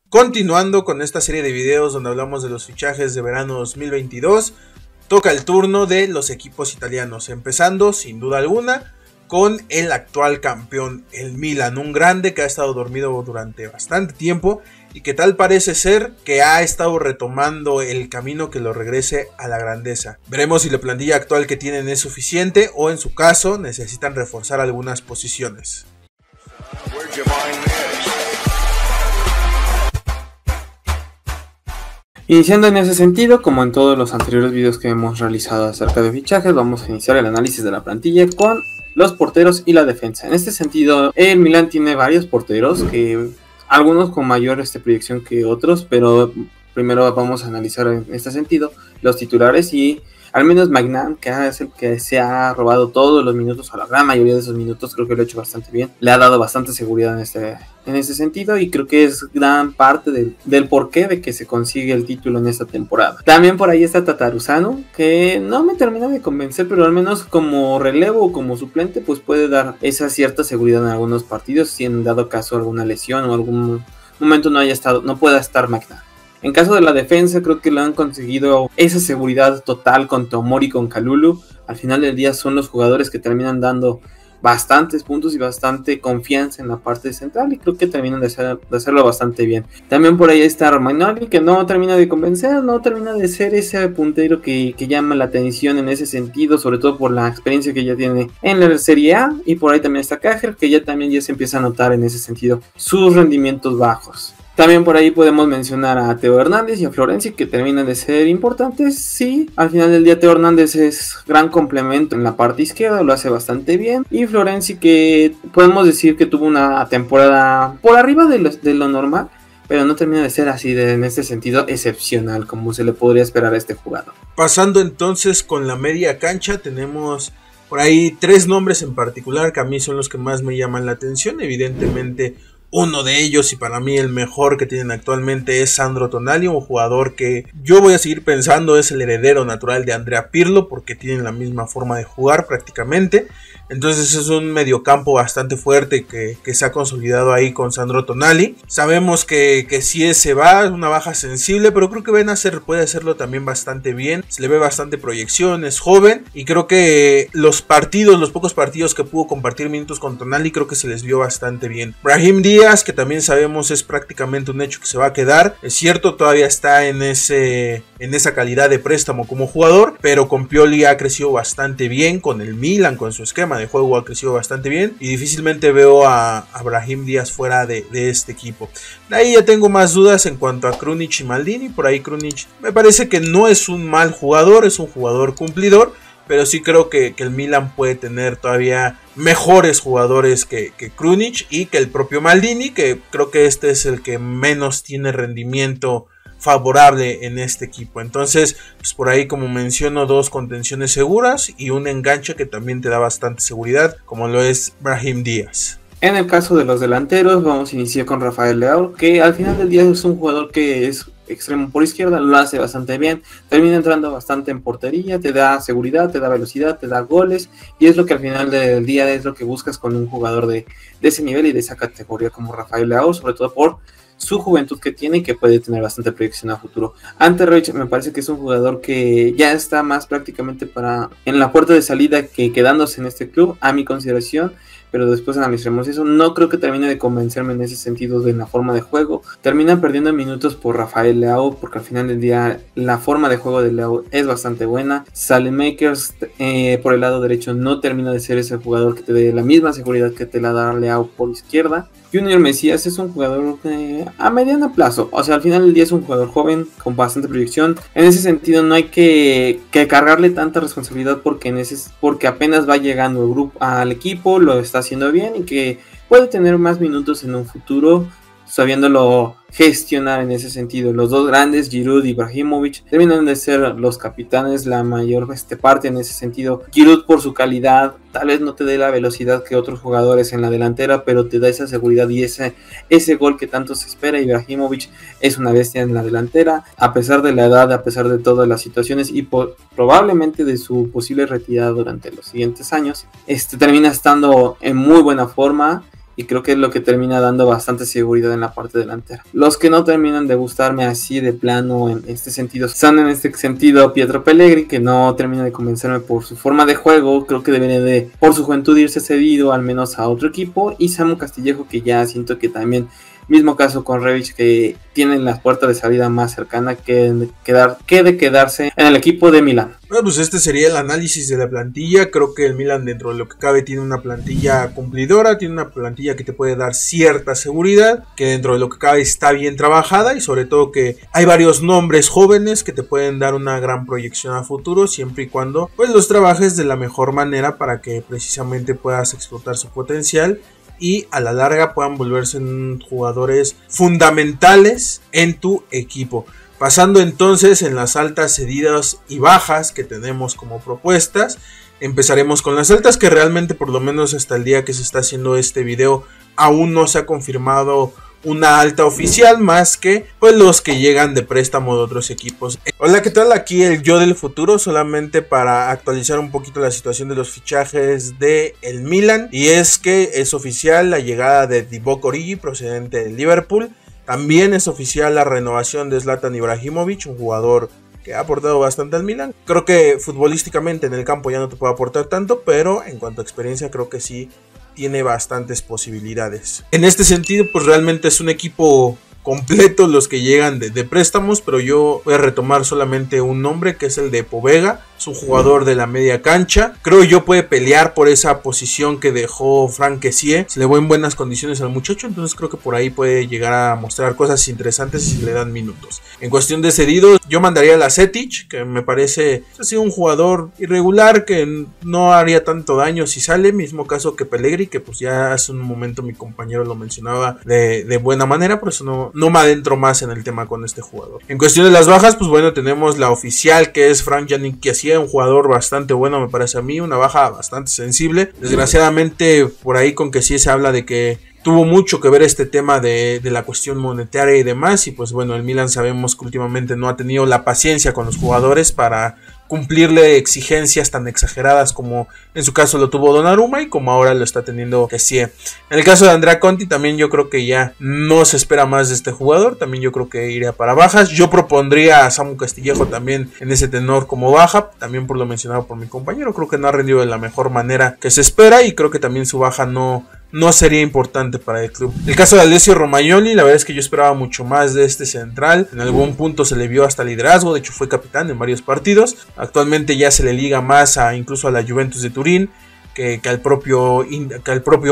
Continuando con esta serie de videos donde hablamos de los fichajes de verano 2022, toca el turno de los equipos italianos, empezando sin duda alguna con el actual campeón, el Milan, un grande que ha estado dormido durante bastante tiempo y que tal parece ser que ha estado retomando el camino que lo regrese a la grandeza. Veremos si la plantilla actual que tienen es suficiente o en su caso necesitan reforzar algunas posiciones. Iniciando en ese sentido, como en todos los anteriores videos que hemos realizado acerca de fichajes, vamos a iniciar el análisis de la plantilla con los porteros y la defensa. En este sentido, el Milan tiene varios porteros, que algunos con mayor proyección que otros, pero primero vamos a analizar en este sentido los titulares y al menos Maignan, que es el que se ha robado todos los minutos, o la gran mayoría de esos minutos, creo que lo ha hecho bastante bien. Le ha dado bastante seguridad en ese sentido y creo que es gran parte del porqué de que se consigue el título en esta temporada. También por ahí está Tataruzano, que no me termina de convencer, pero al menos como relevo o como suplente, pues puede dar esa cierta seguridad en algunos partidos, si en dado caso alguna lesión o algún momento no pueda estar Maignan. En caso de la defensa, creo que lo han conseguido esa seguridad total con Tomori y con Kalulu. Al final del día son los jugadores que terminan dando bastantes puntos y bastante confianza en la parte central y creo que terminan de hacerlo bastante bien. También por ahí está Romagnoli, que no termina de convencer, no termina de ser ese puntero que llama la atención en ese sentido, sobre todo por la experiencia que ya tiene en la Serie A. Y por ahí también está Cajer, que ya se empieza a notar en ese sentido sus rendimientos bajos. También por ahí podemos mencionar a Teo Hernández y a Florenzi, que terminan de ser importantes. Sí, al final del día Teo Hernández es gran complemento en la parte izquierda, lo hace bastante bien. Y Florenzi, que podemos decir que tuvo una temporada por arriba de lo normal, pero no termina de ser así en este sentido excepcional como se le podría esperar a este jugador. Pasando entonces con la media cancha, tenemos por ahí tres nombres en particular que a mí son los que más me llaman la atención. Evidentemente, uno de ellos, y para mí el mejor que tienen actualmente, es Sandro Tonali, un jugador que yo voy a seguir pensando es el heredero natural de Andrea Pirlo, porque tienen la misma forma de jugar prácticamente. Entonces es un mediocampo bastante fuerte que se ha consolidado ahí con Sandro Tonali. Sabemos que si se va, es una baja sensible, pero creo que puede hacerlo también bastante bien. Se le ve bastante proyección, es joven y creo que los pocos partidos que pudo compartir minutos con Tonali, creo que se les vio bastante bien. Brahim Díaz, que también sabemos es prácticamente un hecho que se va a quedar. Es cierto, todavía está en esa calidad de préstamo como jugador, pero con Pioli ha crecido bastante bien, con el Milan, con su esquema de juego ha crecido bastante bien y difícilmente veo a Brahim Díaz fuera de este equipo. De ahí ya tengo más dudas en cuanto a Krunic y Maldini. Por ahí Krunic me parece que no es un mal jugador, es un jugador cumplidor, pero sí creo que el Milan puede tener todavía mejores jugadores que Krunic y que el propio Maldini, que creo que este es el que menos tiene rendimiento favorable en este equipo. Entonces, pues por ahí, como menciono, dos contenciones seguras y un enganche que también te da bastante seguridad, como lo es Brahim Díaz. En el caso de los delanteros, vamos a iniciar con Rafael Leao, que al final del día es un jugador que es extremo por izquierda, lo hace bastante bien, termina entrando bastante en portería, te da seguridad, te da velocidad, te da goles, y es lo que al final del día es lo que buscas con un jugador de ese nivel y de esa categoría como Rafael Leao, sobre todo por su juventud que tiene y que puede tener bastante proyección a futuro. Ante Reich me parece que es un jugador que ya está más prácticamente en la puerta de salida que quedándose en este club, a mi consideración, pero después analizaremos eso. No creo que termine de convencerme en ese sentido de la forma de juego. Terminan perdiendo minutos por Rafael Leao, porque al final del día la forma de juego de Leao es bastante buena. Saelemaekers por el lado derecho no termina de ser ese jugador que te dé la misma seguridad que te la da Leao por izquierda. Junior Mesías es un jugador a mediano plazo, o sea, al final del día es un jugador joven con bastante proyección. En ese sentido no hay que cargarle tanta responsabilidad porque apenas va llegando el grupo al equipo, lo está haciendo bien y que puede tener más minutos en un futuro, sabiéndolo gestionar en ese sentido. Los dos grandes, Giroud y Ibrahimovic, terminan de ser los capitanes la mayor parte en ese sentido. Giroud por su calidad, tal vez no te dé la velocidad que otros jugadores en la delantera, pero te da esa seguridad y ese gol que tanto se espera. Ibrahimovic es una bestia en la delantera, a pesar de la edad, a pesar de todas las situaciones y probablemente de su posible retirada durante los siguientes años, termina estando en muy buena forma. y creo que es lo que termina dando bastante seguridad en la parte delantera. Los que no terminan de gustarme así de plano en este sentido son en este sentido Pietro Pellegrini, que no termina de convencerme por su forma de juego, creo que debería de por su juventud irse cedido al menos a otro equipo, y Samu Castillejo, que ya siento que también mismo caso con Rebic, que tienen la puerta de salida más cercana que de quedarse en el equipo de Milán. Bueno, pues este sería el análisis de la plantilla. Creo que el Milan, dentro de lo que cabe, tiene una plantilla cumplidora, tiene una plantilla que te puede dar cierta seguridad, que dentro de lo que cabe está bien trabajada, y sobre todo que hay varios nombres jóvenes que te pueden dar una gran proyección a futuro, siempre y cuando pues los trabajes de la mejor manera para que precisamente puedas explotar su potencial y a la larga puedan volverse en jugadores fundamentales en tu equipo. Pasando entonces en las altas, cedidas y bajas que tenemos como propuestas, empezaremos con las altas, que realmente por lo menos hasta el día que se está haciendo este video aún no se ha confirmado una alta oficial, más que pues los que llegan de préstamo de otros equipos. Hola, ¿qué tal? Aquí el yo del futuro, solamente para actualizar un poquito la situación de los fichajes de el Milan, y es que es oficial la llegada de Divock Origi procedente del Liverpool. También es oficial la renovación de Zlatan Ibrahimovic, un jugador que ha aportado bastante al Milan. Creo que futbolísticamente en el campo ya no te puede aportar tanto, pero en cuanto a experiencia creo que sí tiene bastantes posibilidades. En este sentido, pues realmente es un equipo completo los que llegan de préstamos, pero yo voy a retomar solamente un nombre, que es el de Povega. Es un jugador de la media cancha, creo yo puede pelear por esa posición que dejó Franck Kessié. Se le ve en buenas condiciones al muchacho, entonces creo que por ahí puede llegar a mostrar cosas interesantes si le dan minutos. En cuestión de cedidos, yo mandaría a Lazetic, que me parece así un jugador irregular que no haría tanto daño si sale, mismo caso que Pellegrini, que pues ya hace un momento mi compañero lo mencionaba de buena manera, por eso no me adentro más en el tema con este jugador. En cuestión de las bajas, pues bueno, tenemos la oficial, que es Franck Kessié, un jugador bastante bueno me parece a mí, una baja bastante sensible. Desgraciadamente por ahí con Kessié se habla de que tuvo mucho que ver este tema de la cuestión monetaria y demás, y pues bueno, el Milan sabemos que últimamente no ha tenido la paciencia con los jugadores para cumplirle exigencias tan exageradas como en su caso lo tuvo Donnarumma y como ahora lo está teniendo Kessié. En el caso de Andrea Conti también yo creo que ya no se espera más de este jugador, también yo creo que iría para bajas. Yo propondría a Samu Castillejo también en ese tenor como baja, también por lo mencionado por mi compañero, creo que no ha rendido de la mejor manera que se espera y creo que también su baja no sería importante para el club. El caso de Alessio Romagnoli, la verdad es que yo esperaba mucho más de este central. En algún punto se le vio hasta liderazgo, de hecho fue capitán en varios partidos. Actualmente ya se le liga más incluso a la Juventus de Turín que al propio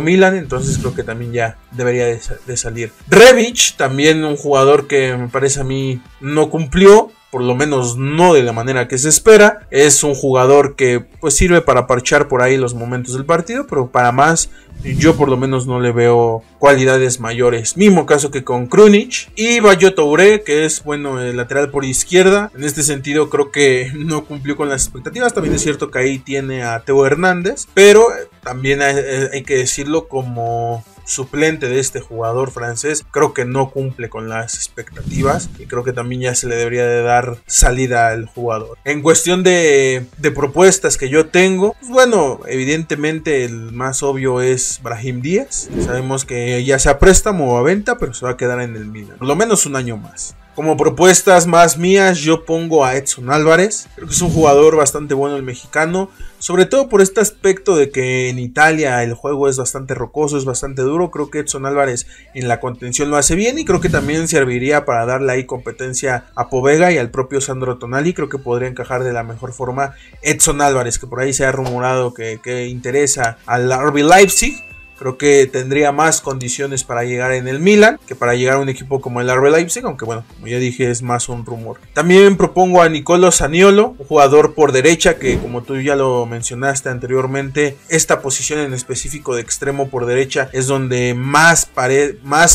Milan, entonces creo que también ya debería de salir. Rebic, también un jugador que me parece a mí no cumplió, por lo menos no de la manera que se espera. Es un jugador que pues sirve para parchar por ahí los momentos del partido, pero para más yo por lo menos no le veo cualidades mayores. Mismo caso que con Krunic y Bayo Touré, que es bueno el lateral por izquierda. En este sentido creo que no cumplió con las expectativas. También es cierto que ahí tiene a Theo Hernández, pero también hay que decirlo, como suplente de este jugador francés, creo que no cumple con las expectativas y creo que también ya se le debería de dar salida al jugador. En cuestión de propuestas que yo tengo, pues bueno, evidentemente el más obvio es Brahim Díaz. Sabemos que ya sea a préstamo o a venta, pero se va a quedar en el Milan por lo menos un año más. Como propuestas más mías, yo pongo a Edson Álvarez. Creo que es un jugador bastante bueno el mexicano, sobre todo por este aspecto de que en Italia el juego es bastante rocoso, es bastante duro. Creo que Edson Álvarez en la contención lo hace bien y creo que también serviría para darle ahí competencia a Povega y al propio Sandro Tonali. Creo que podría encajar de la mejor forma Edson Álvarez, que por ahí se ha rumorado que interesa al RB Leipzig. Creo que tendría más condiciones para llegar en el Milan que para llegar a un equipo como el RB Leipzig, aunque bueno, como ya dije, es más un rumor. También propongo a Nicolo Zaniolo, un jugador por derecha que, como tú ya lo mencionaste anteriormente, esta posición en específico de extremo por derecha es donde más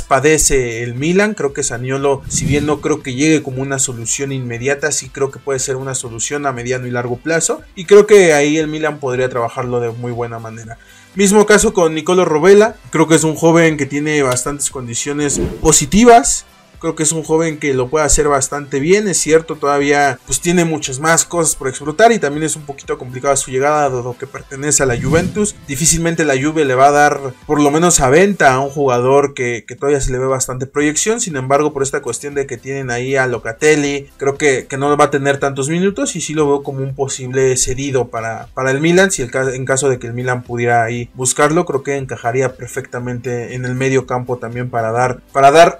padece el Milan. Creo que Zaniolo, si bien no creo que llegue como una solución inmediata, sí creo que puede ser una solución a mediano y largo plazo, y creo que ahí el Milan podría trabajarlo de muy buena manera. Mismo caso con Nicolo Rovella, creo que es un joven que tiene bastantes condiciones positivas creo que es un joven que lo puede hacer bastante bien, es cierto, todavía pues tiene muchas más cosas por explotar y también es un poquito complicada su llegada dado que pertenece a la Juventus. Difícilmente la Juve le va a dar por lo menos a venta a un jugador que todavía se le ve bastante proyección, sin embargo por esta cuestión de que tienen ahí a Locatelli, creo que no va a tener tantos minutos y sí lo veo como un posible cedido para el Milan, si en caso de que el Milan pudiera ahí buscarlo, creo que encajaría perfectamente en el medio campo también para dar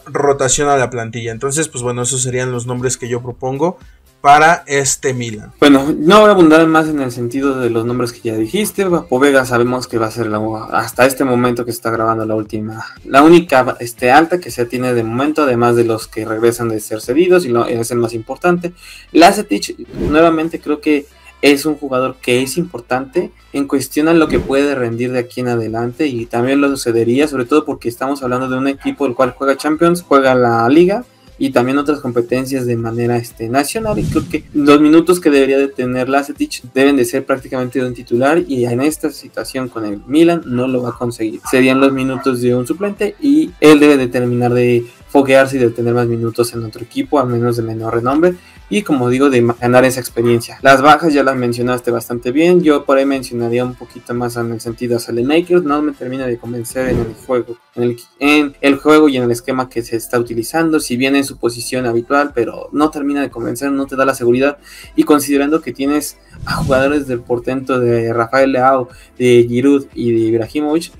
rotación a la plantilla. Entonces pues bueno, esos serían los nombres que yo propongo para este Milan. Bueno, no voy a abundar más en el sentido de los nombres que ya dijiste. Povega sabemos que va a ser hasta este momento que se está grabando la única alta que se tiene de momento, además de los que regresan de ser cedidos, y es el más importante. Lazetic, nuevamente creo que es un jugador que es importante en cuestión a lo que puede rendir de aquí en adelante, y también lo sucedería, sobre todo porque estamos hablando de un equipo el cual juega Champions, juega la Liga y también otras competencias de manera nacional, y creo que los minutos que debería de tener Lazetic deben de ser prácticamente de un titular, y en esta situación con el Milan no lo va a conseguir. Serían los minutos de un suplente y él debe de terminar de foguearse y de tener más minutos en otro equipo, al menos de menor renombre, y como digo, de ganar esa experiencia. Las bajas ya las mencionaste bastante bien, yo por ahí mencionaría un poquito más en el sentido a Saelemaekers, no me termina de convencer en el juego, en el juego y en el esquema que se está utilizando, si bien en su posición habitual, pero no termina de convencer, no te da la seguridad, y considerando que tienes a jugadores del portento de Rafael Leao, de Giroud y de Ibrahimovic,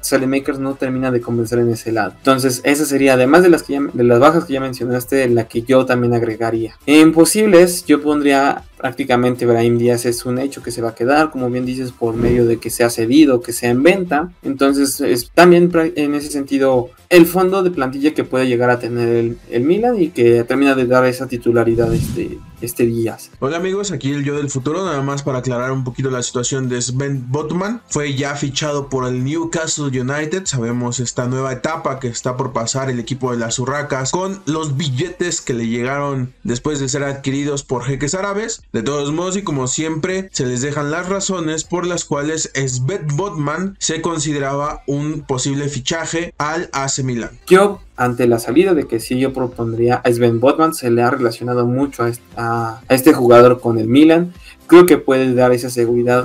Saelemaekers no termina de convencer en ese lado. Entonces esa sería, además de las bajas que ya mencionaste, la que yo también agregaría. En posibles yo pondría prácticamente Brahim Díaz, es un hecho que se va a quedar, como bien dices, por medio de que sea cedido, que sea en venta. Entonces también en ese sentido el fondo de plantilla que puede llegar a tener el Milan, y que termina de dar esa titularidad este Díaz. Hola amigos, aquí el yo del futuro, nada más para aclarar un poquito la situación de Sven Botman. Fue ya fichado por el Newcastle United, sabemos esta nueva etapa que está por pasar el equipo de las Urracas con los billetes que le llegaron después de ser adquiridos por jeques árabes. De todos modos, y como siempre, se les dejan las razones por las cuales Sven Botman se consideraba un posible fichaje al AC Milan. Yo, ante la salida de que sí, yo propondría a Sven Botman, se le ha relacionado mucho a este jugador con el Milan. Creo que puede dar esa seguridad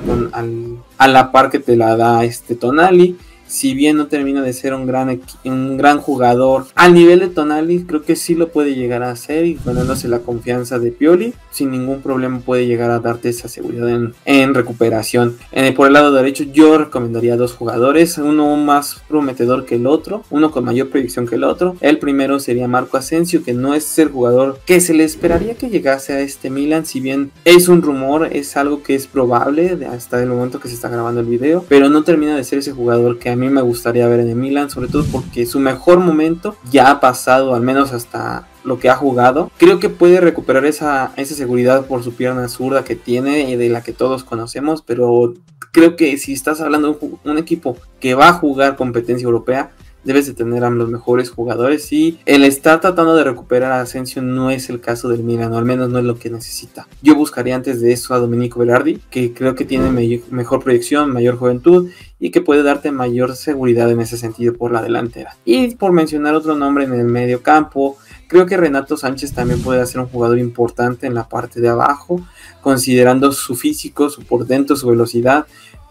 a la par que te la da Tonali. Si bien no termina de ser un gran jugador al nivel de Tonali, creo que sí lo puede llegar a hacer, y ganándose la confianza de Pioli, sin ningún problema puede llegar a darte esa seguridad en recuperación. Por el lado derecho yo recomendaría dos jugadores, uno más prometedor que el otro, uno con mayor proyección que el otro. El primero sería Marco Asensio, que no es el jugador que se le esperaría que llegase a este Milan, si bien es un rumor, es algo que es probable hasta el momento que se está grabando el video, pero no termina de ser ese jugador que a mí me gustaría ver en el Milan, sobre todo porque su mejor momento ya ha pasado, al menos hasta lo que ha jugado. Creo que puede recuperar esa seguridad por su pierna zurda que tiene y de la que todos conocemos, pero creo que si estás hablando de un equipo que va a jugar competencia europea, debes de tener a los mejores jugadores, y el estar tratando de recuperar a Asensio no es el caso del Milan, o al menos no es lo que necesita. Yo buscaría antes de eso a Domenico Berardi, que creo que tiene mejor proyección, mayor juventud, y que puede darte mayor seguridad en ese sentido por la delantera. Y por mencionar otro nombre en el medio campo, creo que Renato Sánchez también puede ser un jugador importante en la parte de abajo, considerando su físico, su portento, su velocidad.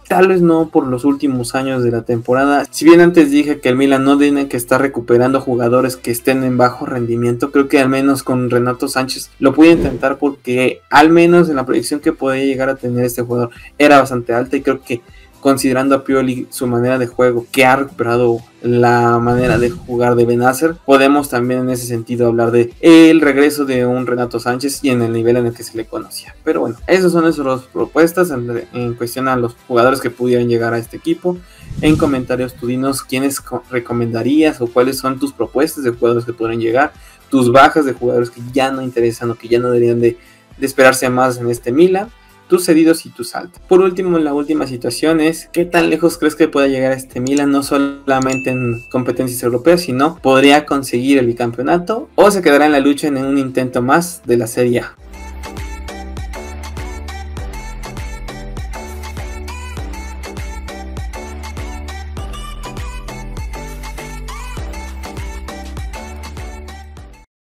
Tal vez no por los últimos años de la temporada. Si bien antes dije que el Milan no tiene que estar recuperando jugadores que estén en bajo rendimiento, creo que al menos con Renato Sánchez lo pude intentar, porque al menos en la proyección que podía llegar a tener este jugador era bastante alta, y creo que considerando a Pioli su manera de juego, que ha recuperado la manera de jugar de Benacer, podemos también en ese sentido hablar de el regreso de un Renato Sánchez y en el nivel en el que se le conocía. Pero bueno, esas son nuestras propuestas en cuestión a los jugadores que pudieran llegar a este equipo. En comentarios tú dinos quiénes recomendarías o cuáles son tus propuestas de jugadores que podrían llegar, tus bajas de jugadores que ya no interesan o que ya no deberían de esperarse más en este Milan, tus cedidos y tus altas. Por último, la última situación es ¿qué tan lejos crees que pueda llegar este Milan? No solamente en competencias europeas, sino podría conseguir el bicampeonato o se quedará en la lucha en un intento más de la Serie A.